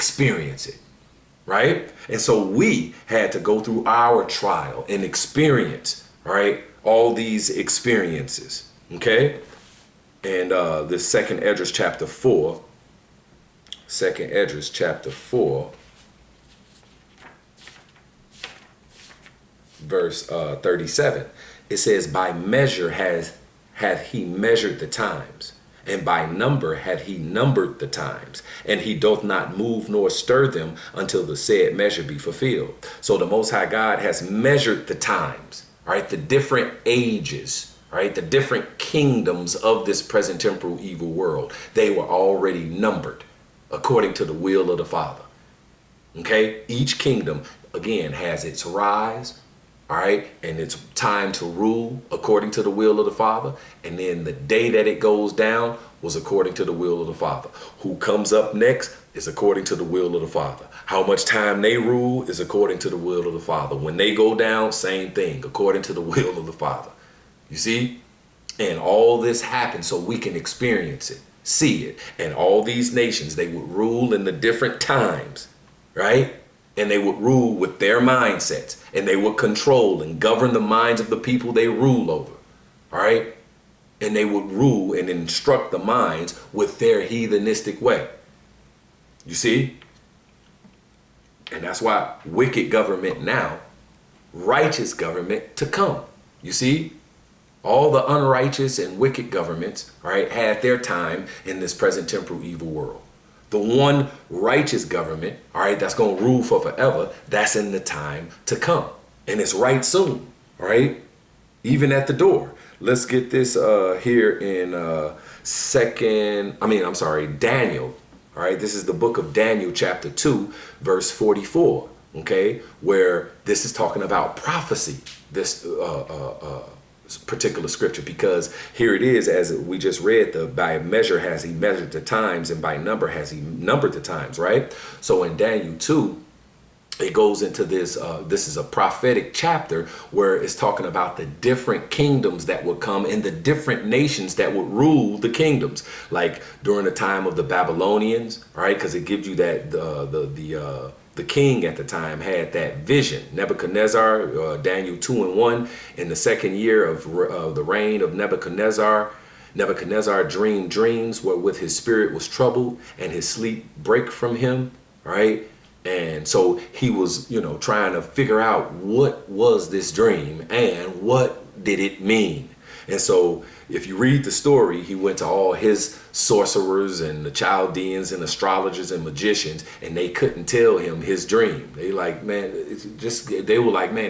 experience it, right? And so we had to go through our trial and experience, right, all these experiences, okay? And the second Esdras chapter 4, verse 37, it says, by measure hath he measured the times, and by number hath he numbered the times, and he doth not move nor stir them until the said measure be fulfilled. So the Most High God has measured the times, right? The different ages, right? The different kingdoms of this present temporal evil world. They were already numbered according to the will of the Father. Okay? Each kingdom, again, has its rise, all right, and it's time to rule according to the will of the Father. And then the day that it goes down was according to the will of the Father. Who comes up next is according to the will of the Father. How much time they rule is according to the will of the Father. When they go down, same thing, according to the will of the Father. You see? And all this happens so we can experience it, see it. And all these nations, they would rule in the different times, right? And they would rule with their mindsets, and they would control and govern the minds of the people they rule over, all right? And they would rule and instruct the minds with their heathenistic way. You see? And that's why wicked government now, righteous government to come. You see? All the unrighteous and wicked governments, right, had their time in this present temporal evil world. The one righteous government, all right, that's going to rule for forever, that's in the time to come. And it's right soon, all right? Even at the door. Let's get this here in Daniel, all right? This is the book of Daniel, chapter 2, verse 44, okay? Where this is talking about prophecy, this particular scripture, because here it is, as we just read, by measure has he measured the times, and by number has he numbered the times, right? So in Daniel 2, it goes into this, this is a prophetic chapter where it's talking about the different kingdoms that would come and the different nations that would rule the kingdoms, like during the time of the Babylonians, right? Because it gives you that the king at the time had that vision. Nebuchadnezzar, Daniel 2:1, in the second year of the reign of Nebuchadnezzar, Nebuchadnezzar dreamed dreams wherewith his spirit was troubled and his sleep brake from him, right? And so he was, trying to figure out what was this dream and what did it mean. And so if you read the story, he went to all his sorcerers and the Chaldeans and astrologers and magicians, and they couldn't tell him his dream. They were like, man,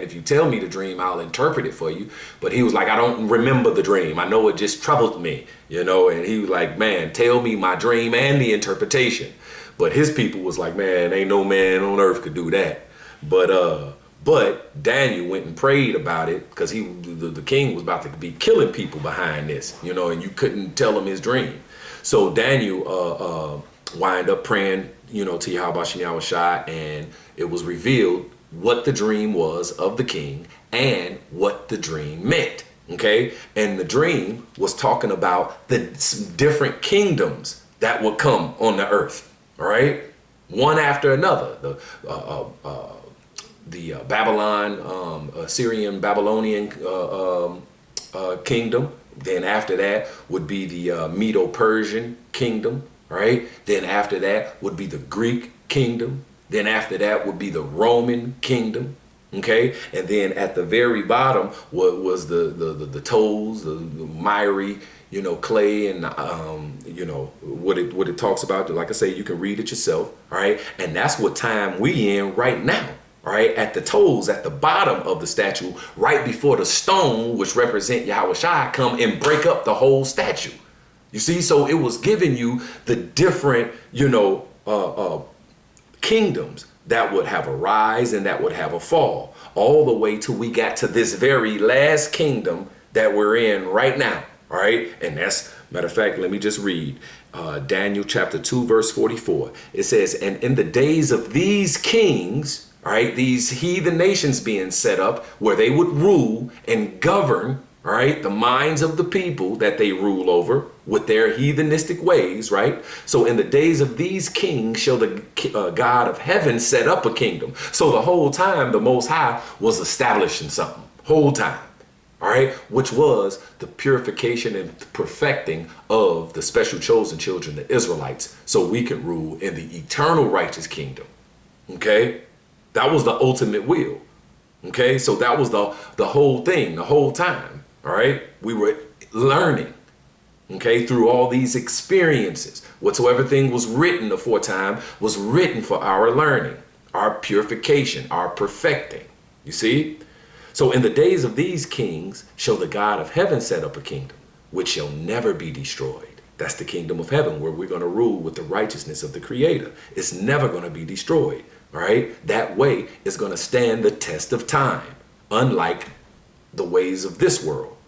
if you tell me the dream, I'll interpret it for you. But he was like, I don't remember the dream. I know it just troubled me, and he was like, man, tell me my dream and the interpretation. But his people was like, man, ain't no man on earth could do that. But Daniel went and prayed about it because the king was about to be killing people behind this, and you couldn't tell him his dream. So Daniel wind up praying, to Yahweh Shem Yahweh Shai, and it was revealed what the dream was of the king and what the dream meant. Okay, and the dream was talking about the different kingdoms that would come on the earth. All right, one after another. The Babylon, Assyrian, Babylonian kingdom. Then after that would be the Medo-Persian kingdom, right? Then after that would be the Greek kingdom. Then after that would be the Roman kingdom, okay? And then at the very bottom was the toes, the miry, clay, and what it talks about. Like I say, you can read it yourself, all right? And that's what time we in right now. All right, at the toes, at the bottom of the statue, right before the stone, which represent Yahweh Shai, come and break up the whole statue. You see, so it was giving you the different, kingdoms that would have a rise and that would have a fall, all the way till we got to this very last kingdom that we're in right now. All right, and that's, matter of fact, let me just read Daniel chapter 2, verse 44. It says, and in the days of these kings, all right, these heathen nations being set up where they would rule and govern, all right, the minds of the people that they rule over, with their heathenistic ways, right? So in the days of these kings shall the God of heaven set up a kingdom. So the whole time the Most High was establishing something, whole time, all right, which was the purification and perfecting of the special chosen children, the Israelites, so we could rule in the eternal righteous kingdom. Okay, that was the ultimate will. Okay, so that was the whole thing, the whole time. All right, we were learning. Okay, through all these experiences, whatsoever thing was written aforetime was written for our learning, our purification, our perfecting. You see? So in the days of these kings shall the God of heaven set up a kingdom, which shall never be destroyed. That's the kingdom of heaven, where we're going to rule with the righteousness of the Creator. It's never going to be destroyed. All right? That way is going to stand the test of time, unlike the ways of this world.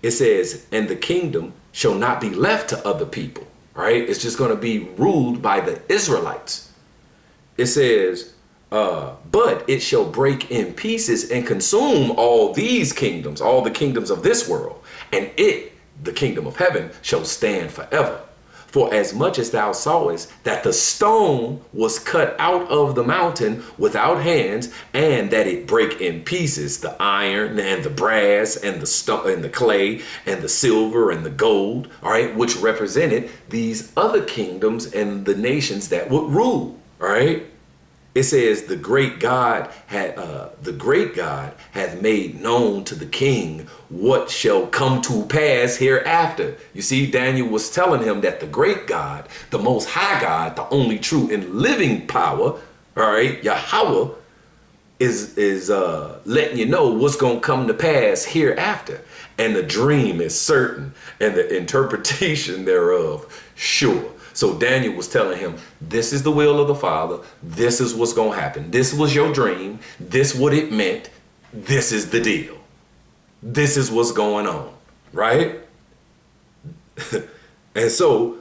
It says, and the kingdom shall not be left to other people. All right? It's just going to be ruled by the Israelites. It says, but it shall break in pieces and consume all these kingdoms, all the kingdoms of this world. And it, the kingdom of heaven, shall stand forever. For as much as thou sawest that the stone was cut out of the mountain without hands, and that it break in pieces the iron and the brass and the stone and the clay and the silver and the gold, all right, which represented these other kingdoms and the nations that would rule, all right. It says the great God hath made known to the king what shall come to pass hereafter. You see, Daniel was telling him that the great God, the most high God, the only true and living power, all right, Yahweh, is letting you know what's going to come to pass hereafter. And the dream is certain and the interpretation thereof sure. So Daniel was telling him, this is the will of the Father. This is what's going to happen. This was your dream. This what it meant. This is the deal. This is what's going on, right? And so,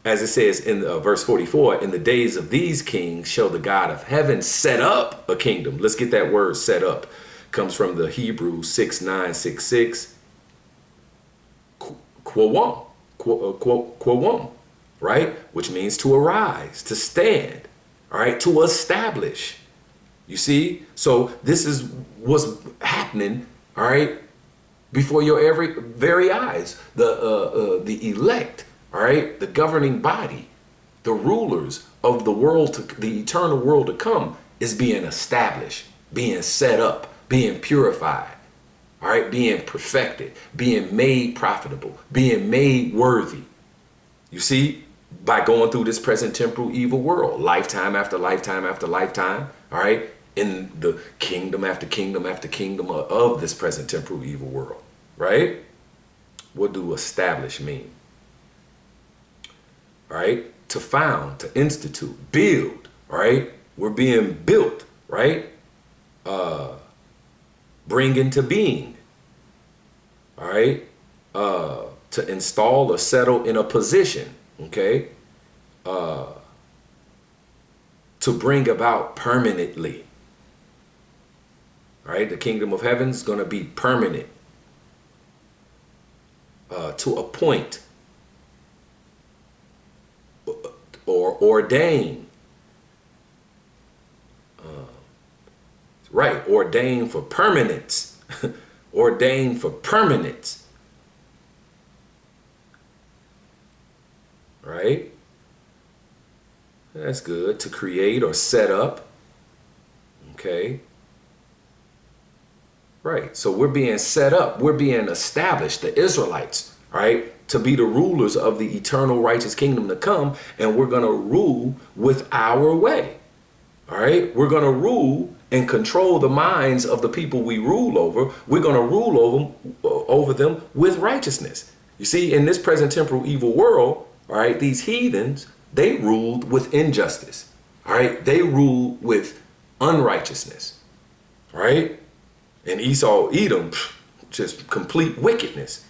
as it says in verse 44, in the days of these kings shall the God of heaven set up a kingdom. Let's get that word set up. Comes from the Hebrew 6966. Quawam. Quawam. Right? Which means to arise, to stand, all right, to establish. You see? So this is what's happening, all right, before your very eyes. The elect, all right, the governing body, the rulers of the world, the eternal world to come is being established, being set up, being purified, all right, being perfected, being made profitable, being made worthy. You see? By going through this present temporal evil world, lifetime after lifetime after lifetime, all right, in the kingdom after kingdom after kingdom of this present temporal evil world, right? What do establish mean? All right, to found, to institute, build, all right? We're being built, right? Bring into being, all right? To install or settle in a position. Okay, to bring about permanently. All right, the kingdom of heaven is going to be permanent. To appoint or ordain. Right, ordain for permanence. Ordain for permanence. Right? That's good. To create or set up. Okay. Right. So we're being set up. We're being established, the Israelites, right, to be the rulers of the eternal righteous kingdom to come. And we're going to rule with our way. All right. We're going to rule and control the minds of the people we rule over. We're going to rule over them with righteousness. You see, in this present temporal evil world, all right, these heathens, they ruled with injustice. All right, they ruled with unrighteousness. All right, and Esau, Edom, just complete wickedness.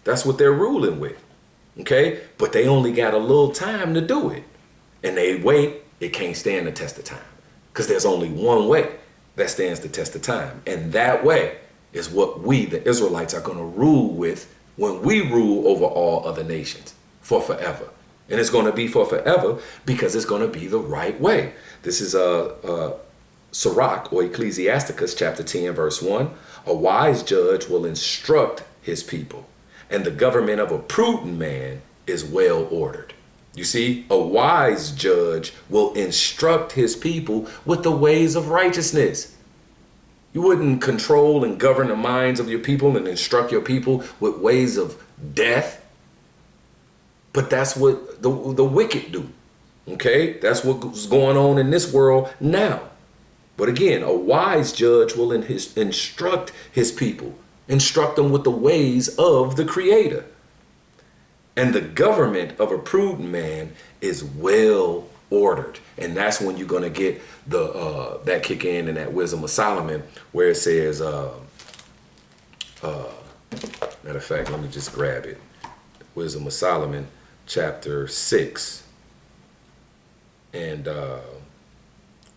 That's what they're ruling with. Okay, but they only got a little time to do it, and they wait. It can't stand the test of time because there's only one way that stands the test of time, and that way is what we, the Israelites, are going to rule with when we rule over all other nations for forever. And it's going to be for forever because it's going to be the right way. This is Sirach or Ecclesiasticus chapter 10 verse 1. A wise judge will instruct his people, and the government of a prudent man is well ordered. You see, a wise judge will instruct his people with the ways of righteousness. You wouldn't control and govern the minds of your people and instruct your people with ways of death. But that's what the wicked do. Okay? That's what's going on in this world now. But again, a wise judge will instruct his people, instruct them with the ways of the Creator. And the government of a prudent man is well ordered. And that's when you're going to get that kick in that Wisdom of Solomon, where it says, matter of fact, let me just grab it. Wisdom of Solomon, chapter 6 and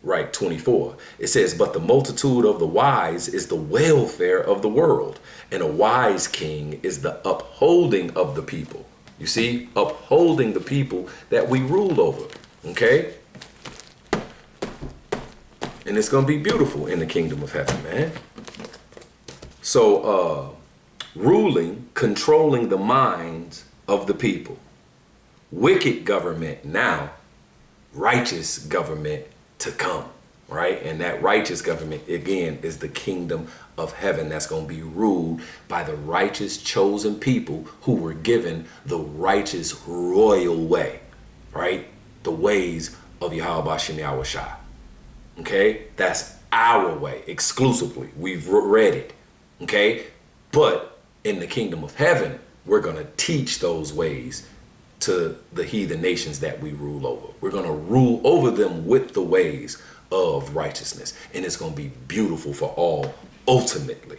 24. It says, but the multitude of the wise is the welfare of the world, and a wise king is the upholding of the people. You see, upholding the people that we rule over. Okay? And it's going to be beautiful in the kingdom of heaven, man. So, ruling, controlling the minds of the people. Wicked government now, righteous government to come, right? And that righteous government, again, is the kingdom of heaven that's going to be ruled by the righteous chosen people who were given the righteous royal way, right? The ways of Yahweh Shem Yahweh Shai. Okay? That's our way exclusively. We've read it. Okay? But in the kingdom of heaven, we're going to teach those ways to the heathen nations that we rule over. We're going to rule over them with the ways of righteousness. And it's going to be beautiful for all ultimately.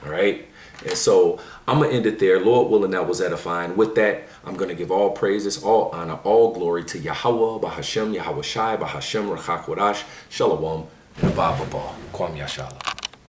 All right? And so I'm going to end it there. Lord willing, that was edifying. With that, I'm going to give all praises, all honor, all glory to Yahweh, Bahashem, Yahweh Shai, Bahashem, Rachak Wadash, Shalom, and Abba Kwam Yashala.